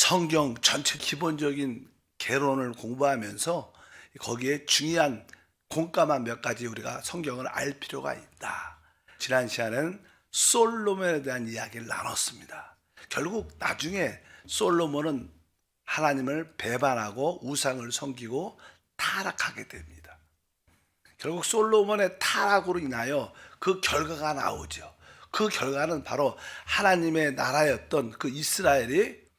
성경 전체 기본적인 개론을 공부하면서 거기에 중요한 공감한 몇 가지 우리가 성경을 알 필요가 있다. 지난 시간에는 솔로몬에 대한 이야기를 나눴습니다. 결국 나중에 솔로몬은 하나님을 배반하고 우상을 섬기고 타락하게 됩니다. 결국 솔로몬의 타락으로 인하여 그 결과가 나오죠. 그 결과는 바로 하나님의 나라였던 그 이스라엘이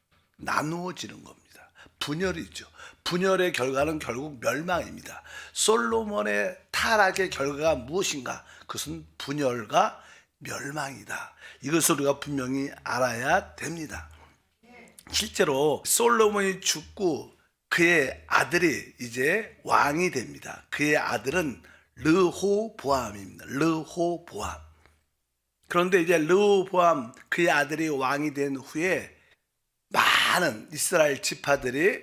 나누어지는 겁니다. 분열이죠. 분열의 결과는 결국 멸망입니다. 솔로몬의 타락의 결과가 무엇인가? 그것은 분열과 멸망이다. 이것을 우리가 분명히 알아야 됩니다. 실제로 솔로몬이 죽고 그의 아들이 이제 왕이 됩니다. 그의 아들은 르호보암입니다. 르호보암. 그런데 이제 르호보암 그의 아들이 왕이 된 후에 많은 이스라엘 지파들이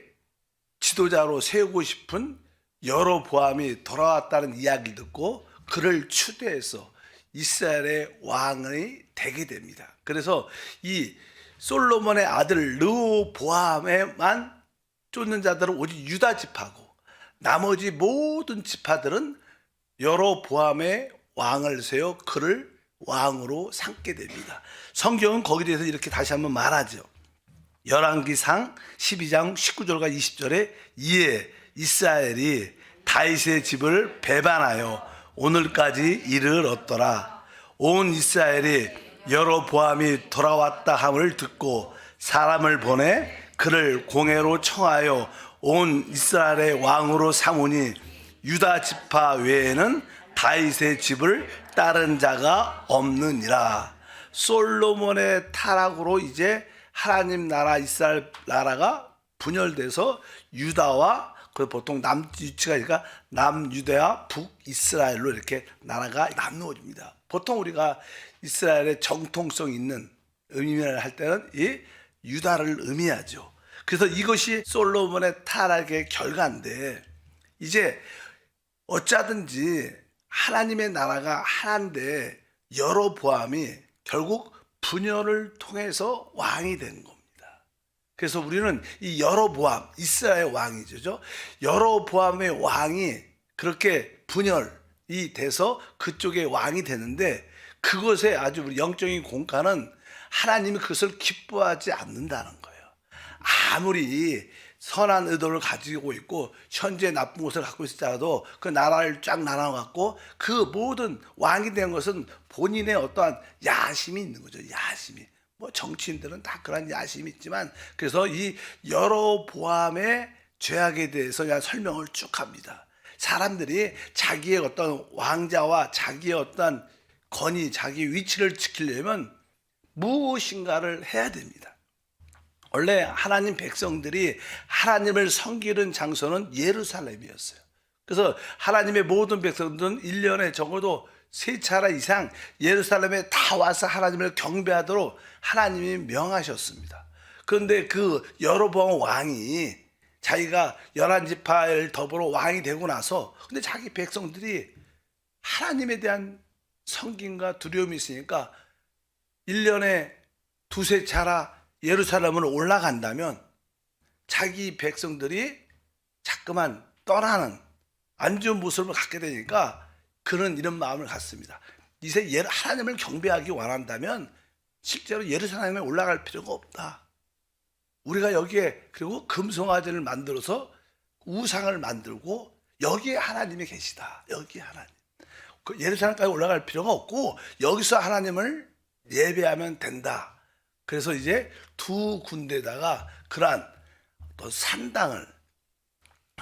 지도자로 세우고 싶은 여로보암이 돌아왔다는 이야기를 듣고 그를 추대해서 이스라엘의 왕이 되게 됩니다. 그래서 이 솔로몬의 아들 르호보암에만 쫓는 자들은 오직 유다 지파고 나머지 모든 지파들은 여로보암의 왕을 세워 그를 왕으로 삼게 됩니다. 성경은 거기에 대해서 이렇게 다시 한번 말하죠. 열왕기상 12장 19절과 20절에 이에 이스라엘이 다윗의 집을 배반하여 오늘까지 이르렀더라. 온 이스라엘이 여로보암이 돌아왔다 함을 듣고 사람을 보내 그를 공회로 청하여 온 이스라엘의 왕으로 삼으니 유다 지파 외에는 다윗의 집을 따른 자가 없느니라. 솔로몬의 타락으로 이제 하나님 나라 이스라엘 나라가 분열돼서 유다와 그 보통 남위치가 있으니까 남유대와 북이스라엘로 이렇게 나라가 나누어집니다. 보통 우리가 이스라엘의 정통성 있는 의미를 할 때는 이 유다를 의미하죠. 그래서 이것이 솔로몬의 타락의 결과인데 이제 어쩌든지 하나님의 나라가 하나인데 여로보암이 결국 분열을 통해서 왕이 된 겁니다. 그래서 우리는 이 여로보암, 이스라엘 왕이죠. 여로보암의 왕이 그렇게 분열이 돼서 그쪽의 왕이 되는데 그것에 아주 우리 영적인 공과는 하나님이 그것을 기뻐하지 않는다는 거예요. 아무리 선한 의도를 가지고 있고 현재 나쁜 것을 갖고 있을지라도 그 나라를 쫙 나눠갖고 그 모든 왕이 된 것은 본인의 어떠한 야심이 있는 거죠. 야심이. 뭐 정치인들은 다 그런 야심이 있지만 그래서 이 여로보암의 죄악에 대해서 그냥 설명을 쭉 합니다. 사람들이 자기의 어떤 왕자와 자기의 어떤 권위, 자기 위치를 지키려면 무엇인가를 해야 됩니다. 원래 하나님 백성들이 하나님을 섬기는 장소는 예루살렘이었어요. 그래서 하나님의 모든 백성들은 1년에 적어도 3차례 이상 예루살렘에 다 와서 하나님을 경배하도록 하나님이 명하셨습니다. 그런데 그 여로보암 왕이 자기가 11지파를 더불어 왕이 되고 나서 근데 자기 백성들이 하나님에 대한 섬김과 두려움이 있으니까 1년에 2-3차례 예루살렘으로 올라간다면 자기 백성들이 자꾸만 떠나는 안 좋은 모습을 갖게 되니까 그는 이런 마음을 갖습니다. 이제 하나님을 경배하기 원한다면 실제로 예루살렘에 올라갈 필요가 없다. 우리가 여기에 그리고 금송아지를 만들어서 우상을 만들고 여기에 하나님이 계시다. 여기 하나님. 그 예루살렘까지 올라갈 필요가 없고 여기서 하나님을 예배하면 된다. 그래서 이제 두 군데다가 그러한 또 산당을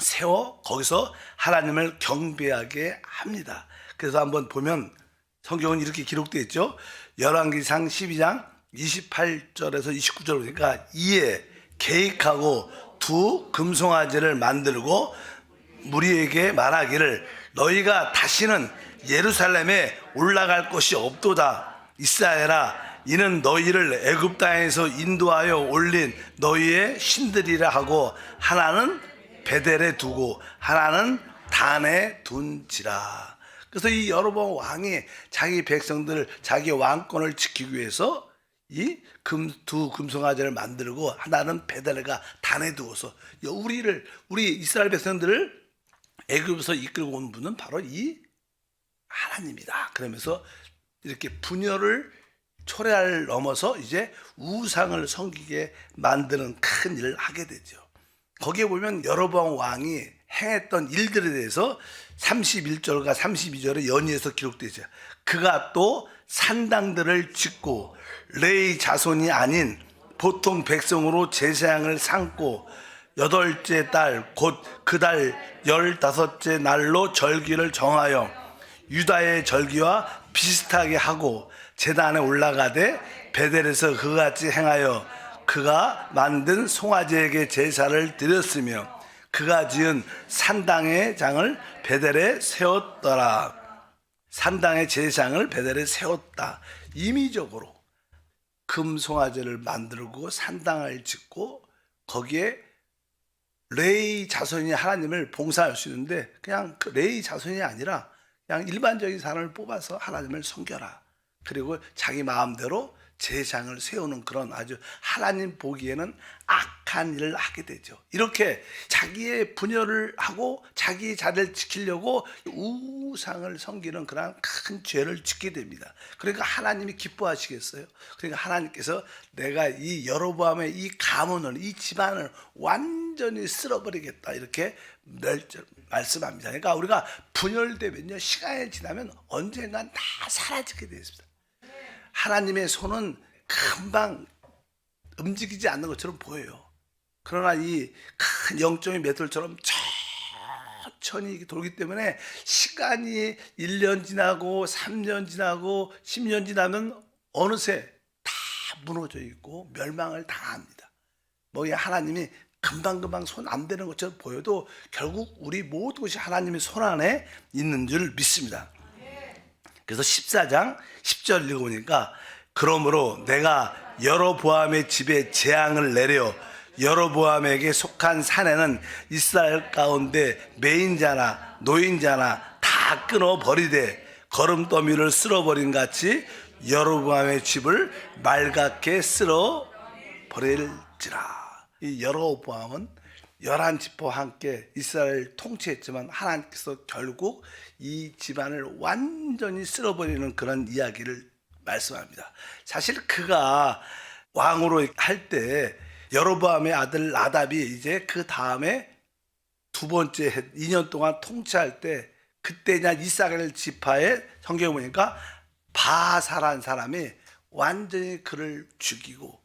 세워 거기서 하나님을 경배하게 합니다. 그래서 한번 보면 성경은 이렇게 기록되어 있죠. 열왕기상 12장 28절에서 29절 보니까 이에 계획하고 두 금송아지를 만들고 무리에게 말하기를 너희가 다시는 예루살렘에 올라갈 것이 없도다. 이스라엘아 이는 너희를 애굽 땅에서 인도하여 올린 너희의 신들이라 하고 하나는 베델에 두고 하나는 단에 둔지라. 그래서 이 여로보암 왕이 자기 백성들 자기 왕권을 지키기 위해서 이 두 금송아지를 만들고 하나는 베델레가 단에 두어서 우리 이스라엘 백성들을 애굽에서 이끌고 온 분은 바로 이 하나님이다. 그러면서 이렇게 분열을 초래할 넘어서 이제 우상을 섬기게 만드는 큰 일을 하게 되죠. 거기에 보면 여로보암 왕이 행했던 일들에 대해서 31절과 32절에 연이어서 기록되어 있어요. 그가 또 산당들을 짓고 레위 자손이 아닌 보통 백성으로 제사장을 삼고 여덟째 달 곧 그 달 15째 날로 절기를 정하여 유다의 절기와 비슷하게 하고 제단에 올라가되 베델에서 그같이 행하여 그가 만든 송아지에게 제사를 드렸으며 그가 지은 산당의 장을 베델에 세웠더라. 산당의 제사장을 베델에 세웠다. 임의적으로 금송아지를 만들고 산당을 짓고 거기에 레위 자손이 하나님을 봉사할 수 있는데 그냥 그 레위 자손이 아니라 그냥 일반적인 사람을 뽑아서 하나님을 섬겨라. 그리고 자기 마음대로 제사장을 세우는 그런 아주 하나님 보기에는 악한 일을 하게 되죠. 이렇게 자기의 분열을 하고 자기 자리를 지키려고 우상을 섬기는 그런 큰 죄를 짓게 됩니다. 그러니까 하나님이 기뻐하시겠어요? 그러니까 하나님께서 내가 이 여로보암의 이 가문을, 이 집안을 완전히 쓸어버리겠다 이렇게 말씀합니다. 그러니까 우리가 분열되면요, 시간이 지나면 언젠간 다 사라지게 되어 있습니다. 하나님의 손은 금방 움직이지 않는 것처럼 보여요. 그러나 이 큰 영적인 매돌처럼 천천히 돌기 때문에 시간이 1년 지나고 3년 지나고 10년 지나면 어느새 다 무너져 있고 멸망을 당합니다. 뭐 하나님이 금방금방 손 안 대는 것처럼 보여도 결국 우리 모든 것이 하나님의 손 안에 있는 줄 믿습니다. 그래서 14장 10절 읽어보니까 그러므로 내가 여로보암의 집에 재앙을 내려 여로보암에게 속한 산에는 이스라엘 가운데 매인자나 노인자나 다 끊어버리되 거름더미를 쓸어버린 같이 여로보암의 집을 맑게 쓸어버릴지라. 이 여로보암은 11지파와 함께 이스라엘을 통치했지만 하나님께서 결국 이 집안을 완전히 쓸어버리는 그런 이야기를 말씀합니다. 사실 그가 왕으로 할 때 여로보암의 아들 나답이 이제 그 다음에 두 번째 2년 동안 통치할 때 그때냐 이스라엘 지파의 성경에 보니까 바사라는 사람이 완전히 그를 죽이고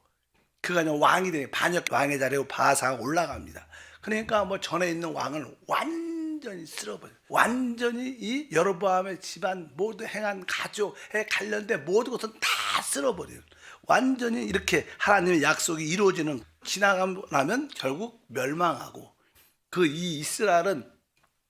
그가 그냥 왕이 되니 반역 왕의 자리에 바사가 올라갑니다. 그러니까 뭐 전에 있는 왕을 완전히 쓸어버려요. 완전히 이 여로보암의 집안 모두 행한 가족에 관련된 모든 것은 다 쓸어버려요. 완전히 이렇게 하나님의 약속이 이루어지는 지나가고 나면 결국 멸망하고 그 이 이스라엘은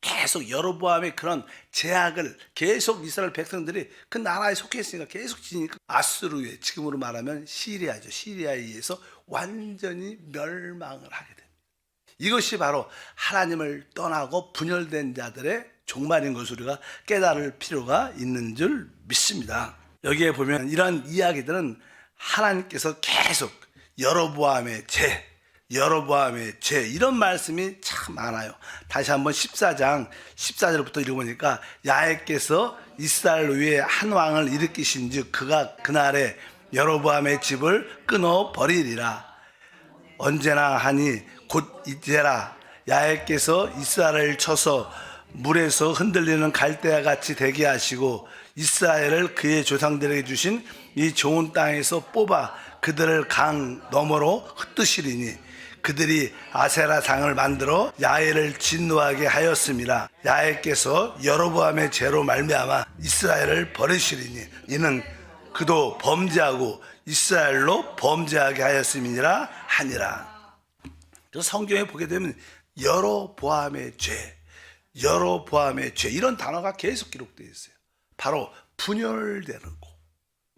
계속 여로보암의 그런 제약을 계속 이스라엘 백성들이 그 나라에 속해 있으니까 계속 지니까 아수르에 지금으로 말하면 시리아죠. 시리아에 의해서 완전히 멸망을 하게 됩니다. 이것이 바로 하나님을 떠나고 분열된 자들의 종말인 것을 우리가 깨달을 필요가 있는 줄 믿습니다. 여기에 보면 이런 이야기들은 하나님께서 계속 여로보암의 죄 이런 말씀이 참 많아요. 다시 한번 14장 14절부터 읽어보니까 야훼께서 이스라엘 위에 한 왕을 일으키신즉 그가 그날에 여로보암의 집을 끊어버리리라. 언제나 하니 곧 이제라. 야훼께서 이스라엘을 쳐서 물에서 흔들리는 갈대아 같이 되게 하시고 이스라엘을 그의 조상들에게 주신 이 좋은 땅에서 뽑아 그들을 강 너머로 흩으시리니 그들이 아세라 상을 만들어 야훼를 진노하게 하였음이라. 야훼께서 여로보암의 죄로 말미암아 이스라엘을 버리시리니 이는 그도 범죄하고 이스라엘로 범죄하게 하였음이니라 하니라. 그래서 성경에 보게 되면 여로보암의 죄 이런 단어가 계속 기록되어 있어요. 바로 분열되는 거,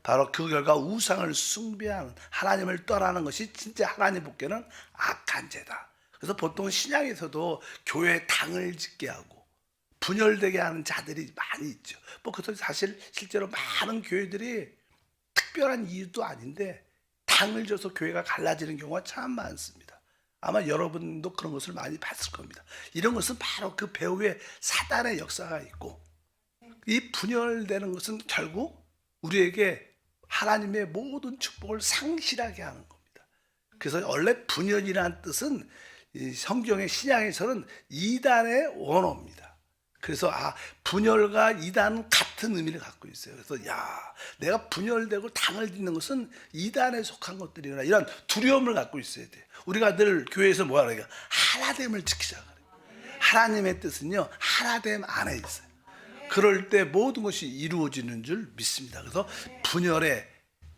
바로 그 결과 우상을 숭배하는, 하나님을 떠나는 것이 진짜 하나님 보기에는 악한 죄다. 그래서 보통 신약에서도 교회에 당을 짓게 하고 분열되게 하는 자들이 많이 있죠. 뭐 그것도 사실 실제로 많은 교회들이 특별한 이유도 아닌데 당을 줘서 교회가 갈라지는 경우가 참 많습니다. 아마 여러분도 그런 것을 많이 봤을 겁니다. 이런 것은 바로 그 배후에 사단의 역사가 있고, 이 분열되는 것은 결국 우리에게 하나님의 모든 축복을 상실하게 하는 겁니다. 그래서 원래 분열이라는 뜻은 이 성경의 신약에서는 이단의 원어입니다. 그래서 분열과 이단은 같은 의미를 갖고 있어요. 그래서 내가 분열되고 당을 짓는 것은 이단에 속한 것들이구나, 이런 두려움을 갖고 있어야 돼요. 우리가 늘 교회에서 뭐라 그래요? 하나됨을 지키자 그래요. 하나님의 뜻은요, 하나됨 안에 있어요. 그럴 때 모든 것이 이루어지는 줄 믿습니다. 그래서 분열의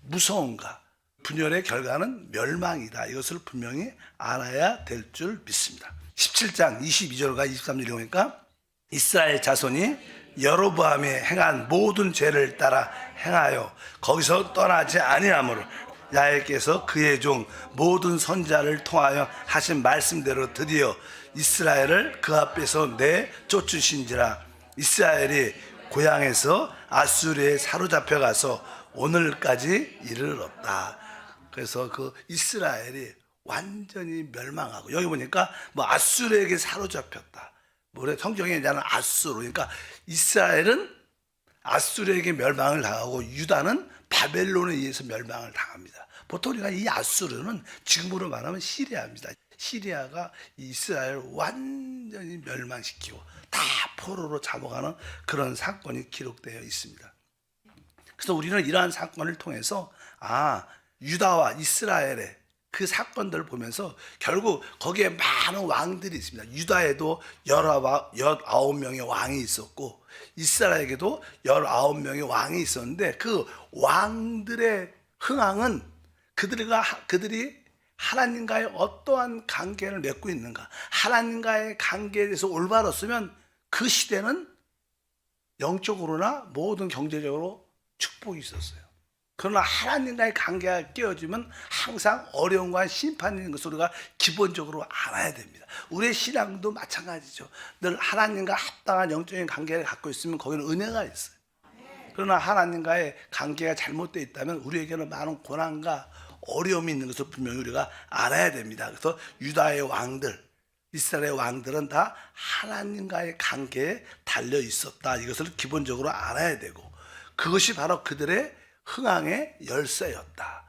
무서움과 분열의 결과는 멸망이다, 이것을 분명히 알아야 될 줄 믿습니다. 17장 22절과 23절에 보니까 이스라엘 자손이 여로보암이 행한 모든 죄를 따라 행하여 거기서 떠나지 아니하므로 야훼께서 그의 종 모든 선자를 통하여 하신 말씀대로 드디어 이스라엘을 그 앞에서 내쫓으신지라. 이스라엘이 고향에서 아수르에 사로잡혀 가서 오늘까지 이르렀다. 그래서 그 이스라엘이 완전히 멸망하고, 여기 보니까 뭐 아수르에게 사로잡혔다, 뭐래 성경에 나는 아수르, 그러니까 이스라엘은 아수르에게 멸망을 당하고 유다는 바벨론에 의해서 멸망을 당합니다. 보통 우리가 이 아수르는 지금으로 말하면 시리아입니다. 시리아가 이스라엘을 완전히 멸망시키고 다 포로로 잡아가는 그런 사건이 기록되어 있습니다. 그래서 우리는 이러한 사건을 통해서 유다와 이스라엘의 그 사건들을 보면서 결국 거기에 많은 왕들이 있습니다. 유다에도 19명의 왕이 있었고 이스라엘에게도 19명의 왕이 있었는데, 그 왕들의 흥황은 그들이 하나님과의 어떠한 관계를 맺고 있는가, 하나님과의 관계에 대해서 올바랐으면 그 시대는 영적으로나 모든 경제적으로 축복이 있었어요. 그러나 하나님과의 관계가 깨어지면 항상 어려움과 심판이 있는 것을 우리가 기본적으로 알아야 됩니다. 우리의 신앙도 마찬가지죠. 늘 하나님과 합당한 영적인 관계를 갖고 있으면 거기는 은혜가 있어요. 그러나 하나님과의 관계가 잘못되어 있다면 우리에게는 많은 고난과 어려움이 있는 것을 분명히 우리가 알아야 됩니다. 그래서 유다의 왕들, 이스라엘의 왕들은 다 하나님과의 관계에 달려 있었다, 이것을 기본적으로 알아야 되고, 그것이 바로 그들의 흥황의 열쇠였다.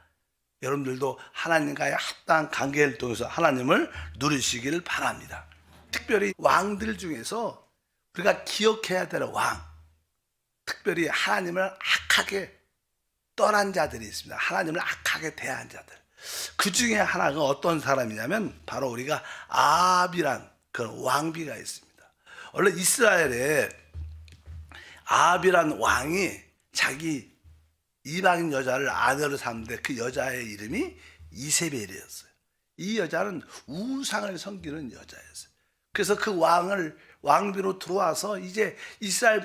여러분들도 하나님과의 합당한 관계를 통해서 하나님을 누리시기를 바랍니다. 특별히 왕들 중에서 우리가 기억해야 될 왕, 특별히 하나님을 악하게 떠난 자들이 있습니다. 하나님을 악하게 대한 자들. 그 중에 하나가 어떤 사람이냐면 바로 우리가 아합이란 그런 왕비가 있습니다. 원래 이스라엘에 아합이란 왕이 자기 이방인 여자를 아내로 삼는데 그 여자의 이름이 이세벨이었어요. 이 여자는 우상을 섬기는 여자였어요. 그래서 그 왕비로 들어와서 이제 이스라엘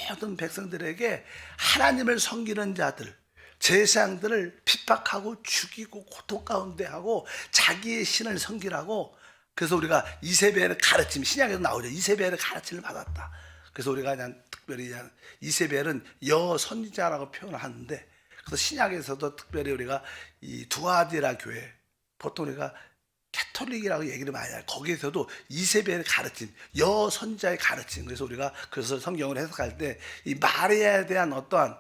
모든 백성들에게 하나님을 섬기는 자들, 제사장들을 핍박하고 죽이고 고통 가운데 하고 자기의 신을 섬기라고. 그래서 우리가 이세벨의 가르침, 신약에서 나오죠. 이세벨의 가르침을 받았다. 그래서 우리가 그냥 특별히 그냥 이세벨은 여선지자라고 표현을 하는데, 그래서 신약에서도 특별히 우리가 이 두아디라 교회, 보통 우리가 캐톨릭이라고 얘기를 많이 해요. 거기에서도 이세벨의 가르침, 여선지자의 가르침. 그래서 우리가 그래서 성경을 해석할 때 이 마리아에 대한 어떠한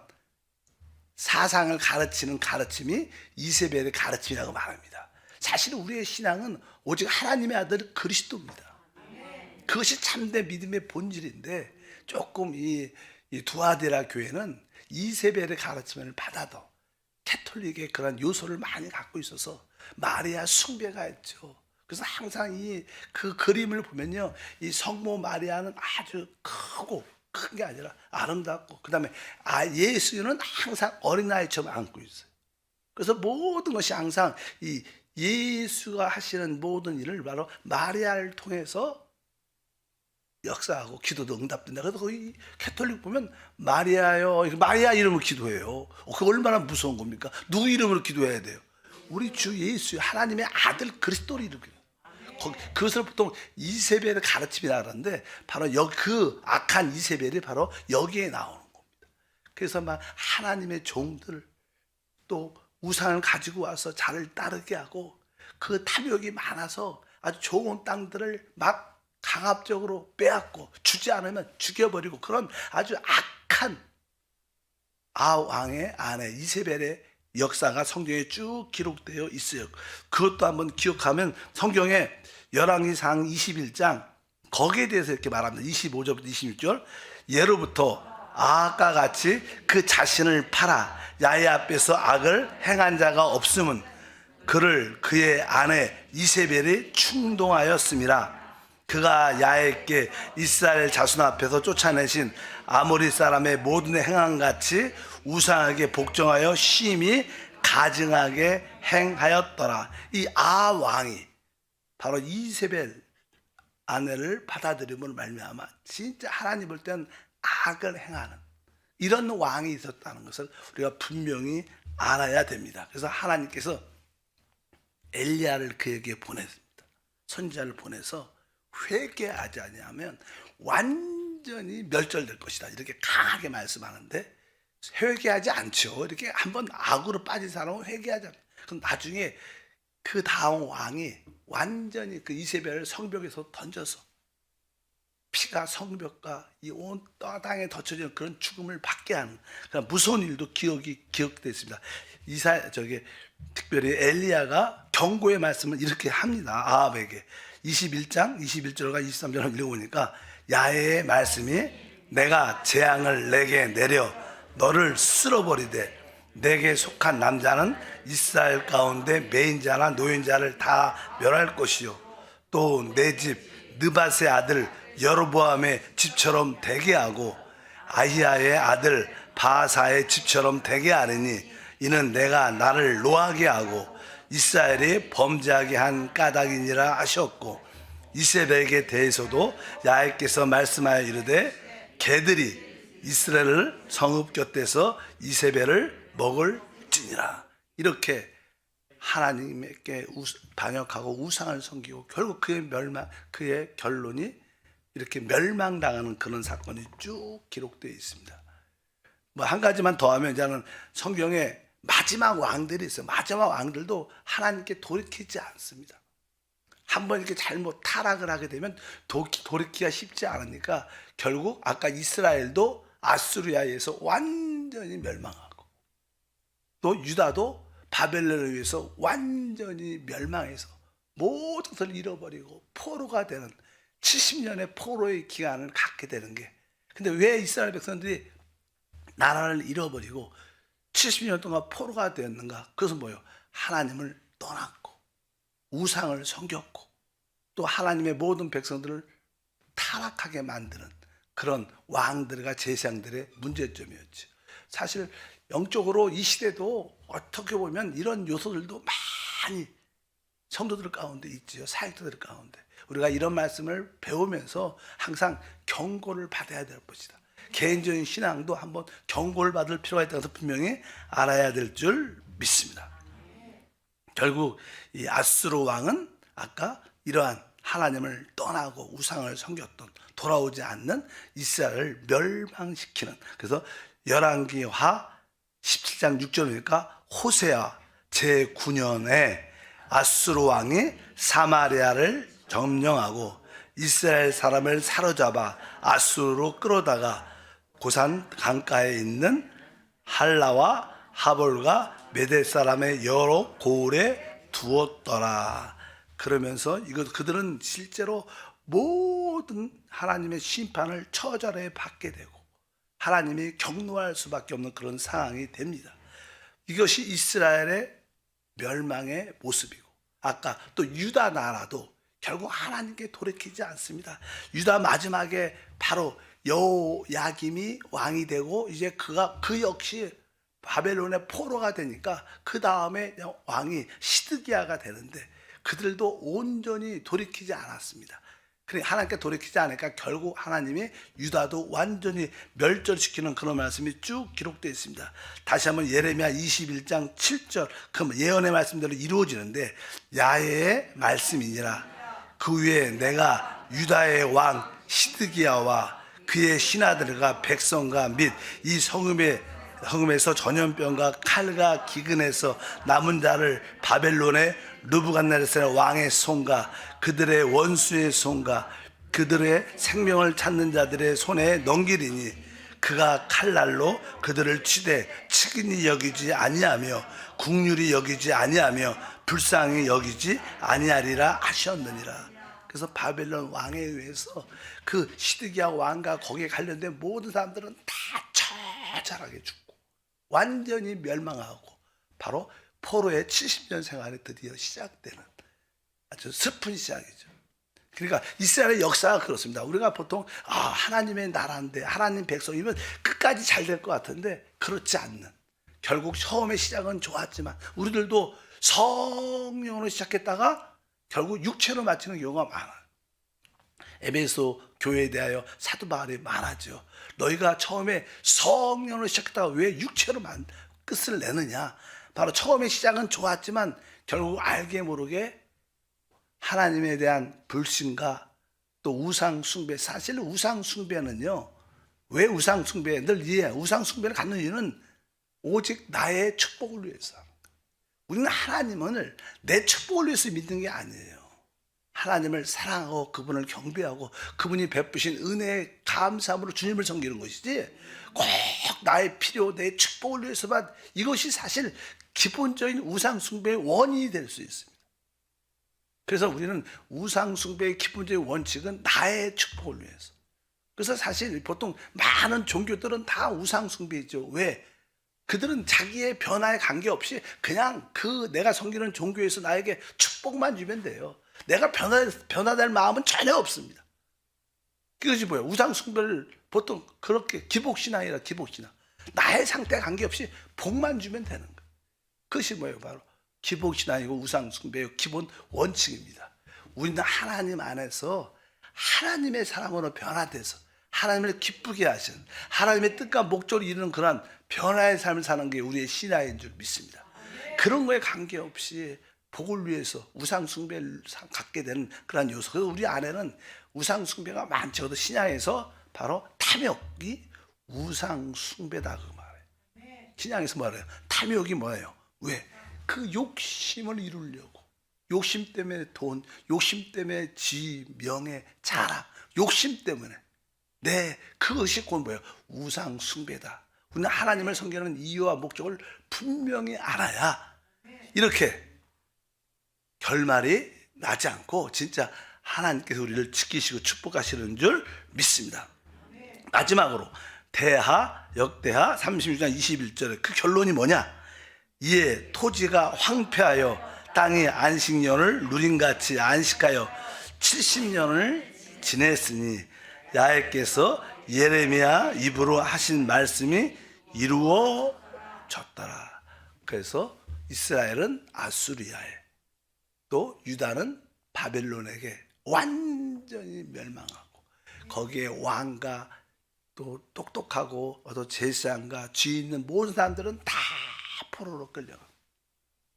사상을 가르치는 가르침이 이세벨의 가르침이라고 말합니다. 사실 우리의 신앙은 오직 하나님의 아들 그리스도입니다. 그것이 참된 믿음의 본질인데, 조금 이 두아디라 교회는 이세벨의 가르침을 받아도 캐톨릭의 그런 요소를 많이 갖고 있어서 마리아 숭배가 있죠. 그래서 항상 그 그림을 보면요, 이 성모 마리아는 아주 크고, 큰 게 아니라 아름답고, 그 다음에 예수는 항상 어린아이처럼 안고 있어요. 그래서 모든 것이 항상 이 예수가 하시는 모든 일을 바로 마리아를 통해서 역사하고 기도도 응답된다. 그래서 거기 캐톨릭 보면 마리아요, 마리아 이름으로 기도해요. 그거 얼마나 무서운 겁니까? 누구 이름으로 기도해야 돼요? 우리 주 예수, 하나님의 아들 그리스도를 이루기로. 그것을 보통 이세벨의 가르침이라 그러는데, 바로 그 악한 이세벨이 바로 여기에 나오는 겁니다. 그래서 막 하나님의 종들, 또 우상을 가지고 와서 자를 따르게 하고 그 탐욕이 많아서 아주 좋은 땅들을 막 강압적으로 빼앗고 주지 않으면 죽여버리고 그런 아주 악한 왕의 아내 이세벨의 역사가 성경에 쭉 기록되어 있어요. 그것도 한번 기억하면 성경에 열왕기상 21장 거기에 대해서 이렇게 말합니다. 25절부터 26절 예로부터 아합과 같이 그 자신을 팔아 야훼 앞에서 악을 행한 자가 없음은 그를 그의 아내 이세벨이 충동하였음이라. 그가 야훼께 이스라엘 자손 앞에서 쫓아내신 아모리 사람의 모든 행함같이 우상에게 복종하여 심히 가증하게 행하였더라. 이 왕이 바로 이세벨 아내를 받아들임으로 말미암아 진짜 하나님 볼 때는 악을 행하는 이런 왕이 있었다는 것을 우리가 분명히 알아야 됩니다. 그래서 하나님께서 엘리야를 그에게 보냈습니다. 선지자를 보내서 회개하지 않으면 완전히 멸절될 것이다 이렇게 강하게 말씀하는데 회개하지 않죠. 이렇게 한번 악으로 빠진 사람은 회개하지 않아요. 그럼 나중에 그 다음 왕이 완전히 그 이세벨을 성벽에서 던져서 피가 성벽과 이 온 땅에 덧쳐지는 그런 죽음을 받게 하는 그런 무서운 일도 기억됐습니다. 특별히 엘리야가 경고의 말씀을 이렇게 합니다. 아합에게 21장 21절과 23절을 읽어보니까 야훼의 말씀이 내가 재앙을 내게 내려 너를 쓸어버리되 내게 속한 남자는 이스라엘 가운데 매인자나 노인자를 다 멸할 것이요 또 내 집 느밧의 아들 여로보암의 집처럼 되게 하고 아히야의 아들 바하사의 집처럼 되게 하리니 이는 내가 나를 노하게 하고 이스라엘이 범죄하게 한 까닭이니라 하셨고 이세벨에게 대해서도 야훼께서 말씀하여 이르되 개들이 이스라엘을 성읍 곁에서 이세벨을 먹을지니라. 이렇게 하나님께 반역하고 우상을 섬기고 결국 그의 결론이 이렇게 멸망당하는 그런 사건이 쭉 기록되어 있습니다. 뭐 한 가지만 더 하면 이제는 성경에 마지막 왕들이 있어요. 마지막 왕들도 하나님께 돌이키지 않습니다. 한번 이렇게 잘못 타락을 하게 되면 돌이키기가 쉽지 않으니까 결국 아까 이스라엘도 아수르에 의해서 완전히 멸망하고 또 유다도 바벨론에 의해서 완전히 멸망해서 모든 것을 잃어버리고 포로가 되는 70년의 포로의 기간을 갖게 되는 게 근데 왜 이스라엘 백성들이 나라를 잃어버리고 70년 동안 포로가 되었는가? 그것은 뭐예요? 하나님을 떠났고 우상을 섬겼고 또 하나님의 모든 백성들을 타락하게 만드는 그런 왕들과 제사장들의 문제점이었죠. 사실 영적으로 이 시대도 어떻게 보면 이런 요소들도 많이 성도들 가운데 있지요. 사역자들 가운데 우리가 이런 말씀을 배우면서 항상 경고를 받아야 될 것이다. 개인적인 신앙도 한번 경고를 받을 필요가 있다는 것을 분명히 알아야 될 줄 믿습니다. 결국 이 아수르 왕은 아까 이러한 하나님을 떠나고 우상을 섬겼던 돌아오지 않는 이스라엘을 멸망시키는 그래서 열왕기하 17장 6절이니까 호세아 제9년에 아수르 왕이 사마리아를 점령하고 이스라엘 사람을 사로잡아 아수르로 끌어다가 고산 강가에 있는 할라와 하볼과 메대 사람의 여러 고을에 두었더라. 그러면서 그들은 실제로 모든 하나님의 심판을 처절히 받게 되고 하나님이 경노할 수밖에 없는 그런 상황이 됩니다. 이것이 이스라엘의 멸망의 모습이고 아까 또 유다 나라도 결국 하나님께 돌이키지 않습니다. 유다 마지막에 바로 여호야김이 왕이 되고 이제 그 역시 바벨론의 포로가 되니까 그 다음에 왕이 시드기야가 되는데 그들도 온전히 돌이키지 않았습니다. 그래 하나님께 돌이키지 않으니까 결국 하나님이 유다도 완전히 멸절시키는 그런 말씀이 쭉 기록되어 있습니다. 다시 한번 예레미야 21장 7절 그 예언의 말씀대로 이루어지는데 야훼의 말씀이니라 그 위에 내가 유다의 왕 시드기야와 그의 신하들과 백성과 및 이 성읍에 흑음에서 전염병과 칼과 기근에서 남은 자를 바벨론의 느부갓네살 왕의 손과 그들의 원수의 손과 그들의 생명을 찾는 자들의 손에 넘기리니 그가 칼날로 그들을 치되 치근히 여기지 아니하며 국률이 여기지 아니하며 불쌍히 여기지 아니하리라 하셨느니라. 그래서 바벨론 왕에 의해서 그 시드기야 왕과 거기에 관련된 모든 사람들은 다 처절하게 죽고 완전히 멸망하고 바로 포로의 70년 생활이 드디어 시작되는 아주 슬픈 시작이죠. 그러니까 이스라엘의 역사가 그렇습니다. 우리가 보통 하나님의 나라인데 하나님 백성이면 끝까지 잘 될 것 같은데 그렇지 않는, 결국 처음에 시작은 좋았지만 우리들도 성령으로 시작했다가 결국 육체로 마치는 경우가 많아요. 에베소 교회에 대하여 사도 바울이 말하죠. 너희가 처음에 성령으로 시작했다가 왜 육체로 끝을 내느냐. 바로 처음에 시작은 좋았지만 결국 알게 모르게 하나님에 대한 불신과 또 우상 숭배. 사실 우상 숭배는요, 왜 우상 숭배? 늘 이해해. 우상 숭배를 갖는 이유는 오직 나의 축복을 위해서. 우리는 하나님을 내 축복을 위해서 믿는 게 아니에요. 하나님을 사랑하고 그분을 경배하고 그분이 베푸신 은혜에 감사함으로 주님을 섬기는 것이지, 꼭 나의 필요, 내 축복을 위해서만. 이것이 사실 기본적인 우상 숭배의 원인이 될 수 있습니다. 그래서 우리는 우상 숭배의 기본적인 원칙은 나의 축복을 위해서. 그래서 사실 보통 많은 종교들은 다 우상 숭배이죠. 왜? 그들은 자기의 변화에 관계없이 그냥 내가 섬기는 종교에서 나에게 축복만 주면 돼요. 내가 변화될 마음은 전혀 없습니다. 그것이 뭐예요? 우상 숭배를 보통 그렇게 기복신앙이라 기복신앙. 나의 상태에 관계없이 복만 주면 되는 거예요. 그것이 뭐예요? 바로 기복신앙이고 우상 숭배의 기본 원칙입니다. 우리는 하나님 안에서 하나님의 사람으로 변화돼서 하나님을 기쁘게 하시는, 하나님의 뜻과 목적을 이루는 그러한 변화의 삶을 사는 게 우리의 신앙인 줄 믿습니다. 그런 거에 관계없이 복을 위해서 우상 숭배를 갖게 되는 그런 요소. 그래서 우리 안에는 우상 숭배가 많죠. 그래서 신앙에서 바로 탐욕이 우상 숭배다 그 말이에요. 신앙에서 뭐래요? 탐욕이 뭐예요? 왜? 그 욕심을 이루려고. 욕심 때문에 돈, 욕심 때문에 지, 명예, 자랑, 욕심 때문에. 그것이 곧 뭐예요? 우상 숭배다. 우리는 하나님을 섬기는 이유와 목적을 분명히 알아야 이렇게 결말이 나지 않고 진짜 하나님께서 우리를 지키시고 축복하시는 줄 믿습니다. 마지막으로 대하, 역대하 36장 21절에 그 결론이 뭐냐? 이에 토지가 황폐하여 땅이 안식년을 누린같이 안식하여 70년을 지냈으니 야훼께서 예레미야 입으로 하신 말씀이 이루어졌더라. 그래서 이스라엘은 아수리아에, 또 유다는 바벨론에게 완전히 멸망하고 거기에 왕과 또 똑똑하고 또 제사장과 쥐 있는 모든 사람들은 다 포로로 끌려가.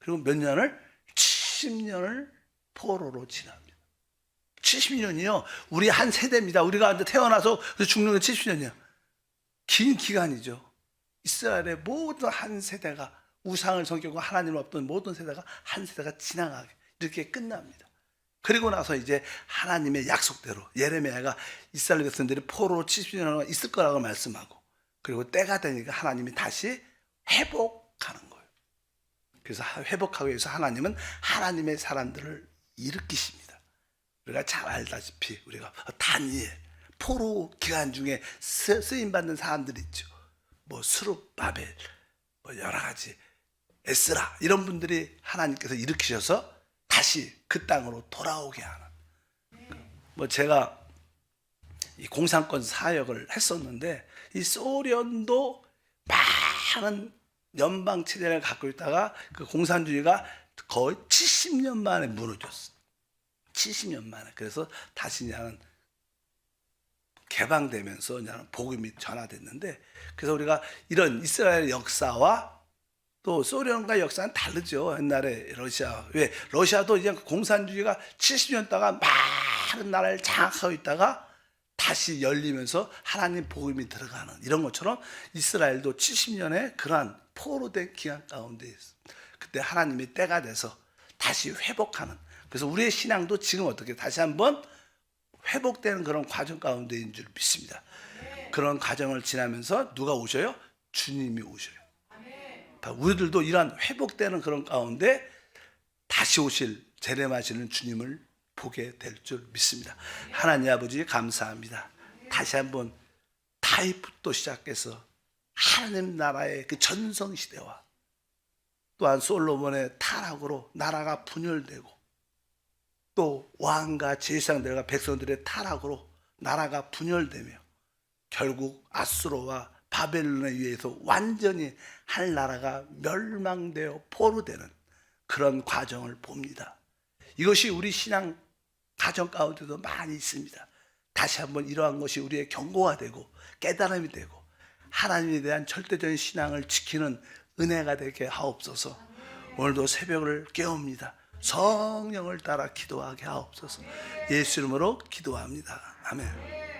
그리고 몇 년을? 70년을 포로로 지납니다. 70년이요. 우리 한 세대입니다. 우리가 태어나서 죽는 건 70년이야. 긴 기간이죠. 이스라엘의 모든 한 세대가 우상을 섬기고 하나님을 없던 모든 세대가 한 세대가 지나가게 이렇게 끝납니다. 그리고 나서 이제 하나님의 약속대로 예레미야가 이스라엘 백성들이 포로로 70년 있을 거라고 말씀하고, 그리고 때가 되니까 하나님이 다시 회복하는 거예요. 그래서 회복하기 위해서 하나님은 하나님의 사람들을 일으키십니다. 우리가 잘 알다시피 우리가 다니엘, 포로 기간 중에 쓰임받는 사람들이 있죠. 뭐 스룹바벨, 뭐 여러 가지 에스라, 이런 분들이 하나님께서 일으키셔서 다시 그 땅으로 돌아오게 하는. 뭐 제가 이 공산권 사역을 했었는데 이 소련도 많은 연방 체제를 갖고 있다가 그 공산주의가 거의 70년 만에 무너졌어. 70년 만에. 그래서 다시 이제는 개방되면서 이제는 복음이 전화됐는데, 그래서 우리가 이런 이스라엘 역사와 또 소련과 역사는 다르죠. 옛날에 러시아. 왜? 러시아도 이제 공산주의가 70년 동안 많은 나라를 장악하고 있다가 다시 열리면서 하나님 복음이 들어가는 이런 것처럼 이스라엘도 70년의 그러한 포로된 기간 가운데 있어. 그때 하나님이 때가 돼서 다시 회복하는. 그래서 우리의 신앙도 지금 어떻게 다시 한번 회복되는 그런 과정 가운데인 줄 믿습니다. 그런 과정을 지나면서 누가 오셔요? 주님이 오셔요. 우리들도 이러한 회복되는 그런 가운데 다시 오실 재림하시는 주님을 보게 될 줄 믿습니다. 하나님 아버지 감사합니다. 다시 한번 다윗부터 시작해서 하나님 나라의 그 전성시대와 또한 솔로몬의 타락으로 나라가 분열되고 또 왕과 제사장들과 백성들의 타락으로 나라가 분열되며 결국 아수르와 바벨론에 의해서 완전히 한 나라가 멸망되어 포로되는 그런 과정을 봅니다. 이것이 우리 신앙 가정 가운데도 많이 있습니다. 다시 한번 이러한 것이 우리의 경고가 되고 깨달음이 되고 하나님에 대한 절대적인 신앙을 지키는 은혜가 되게 하옵소서. 오늘도 새벽을 깨웁니다. 성령을 따라 기도하게 하옵소서. 예수 이름으로 기도합니다. 아멘.